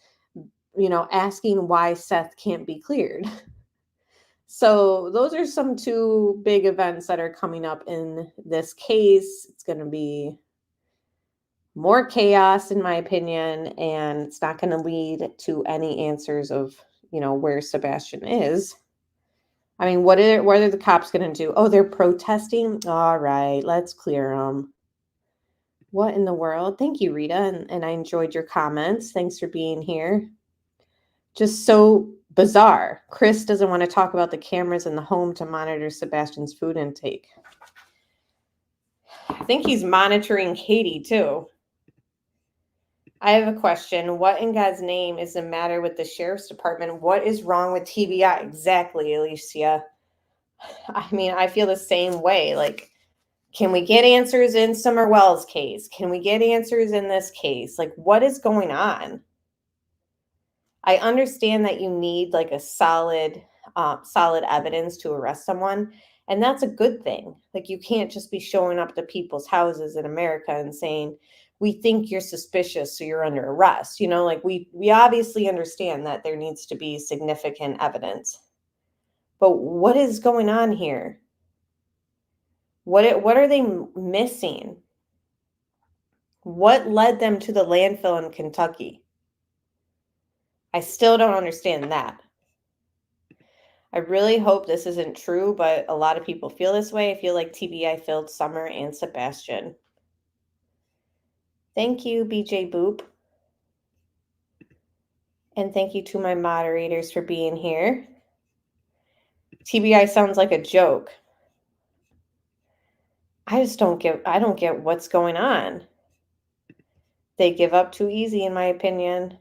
you know, asking why Seth can't be cleared. So those are some two big events that are coming up in this case. It's going to be more chaos, in my opinion, and it's not going to lead to any answers of, you know, where Sebastian is. I mean, what are the cops going to do? Oh, they're protesting? All right, let's clear them. What in the world? Thank you, Rita, and I enjoyed your comments. Thanks for being here. Just so bizarre. Chris doesn't want to talk about the cameras in the home to monitor Sebastian's food intake. I think he's monitoring Katie, too. I have a question. What in God's name is the matter with the sheriff's department? What is wrong with TBI? Exactly, Alicia. I mean, I feel the same way. Like, can we get answers in Summer Wells' case? Can we get answers in this case? Like, what is going on? I understand that you need like a solid evidence to arrest someone, and that's a good thing. Like, you can't just be showing up to people's houses in America and saying, we think you're suspicious, so you're under arrest. You know, like we obviously understand that there needs to be significant evidence. But what is going on here? What are they missing? What led them to the landfill in Kentucky? I still don't understand that. I really hope this isn't true, but a lot of people feel this way. I feel like TBI failed Summer and Sebastian. Thank you, BJ Boop. And thank you to my moderators for being here. TBI sounds like a joke. I don't get what's going on. They give up too easy, in my opinion.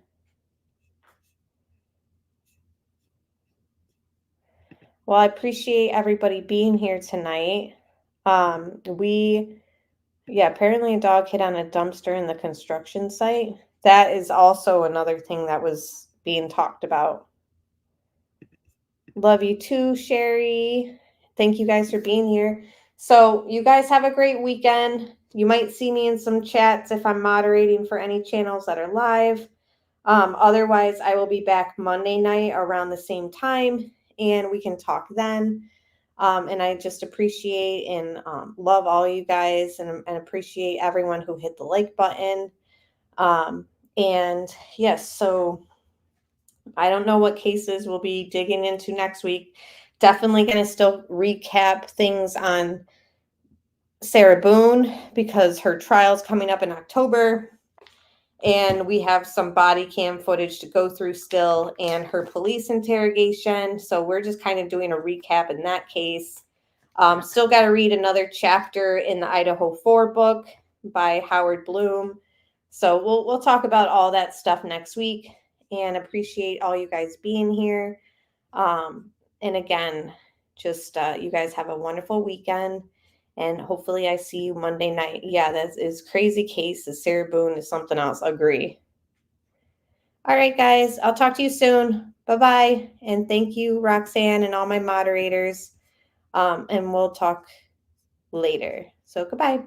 Well, I appreciate everybody being here tonight. Apparently a dog hit on a dumpster in the construction site. That is also another thing that was being talked about. Love you too, Sherry. Thank you guys for being here. So you guys have a great weekend. You might see me in some chats if I'm moderating for any channels that are live. Otherwise, I will be back Monday night around the same time, and we can talk then. And I just appreciate and love all you guys, and appreciate everyone who hit the like button. And yes, so I don't know what cases we'll be digging into next week. Definitely going to still recap things on Sarah Boone because her trial's coming up in October. And we have some body cam footage to go through still and her police interrogation. So we're just kind of doing a recap in that case. Still got to read another chapter in the Idaho 4 book by Howard Bloom. So we'll talk about all that stuff next week, and appreciate all you guys being here. And again, just you guys have a wonderful weekend. And hopefully I see you Monday night. Yeah, that is crazy case. The Sarah Boone is something else. Agree. All right, guys. I'll talk to you soon. Bye-bye. And thank you, Roxanne, and all my moderators. And we'll talk later. So goodbye.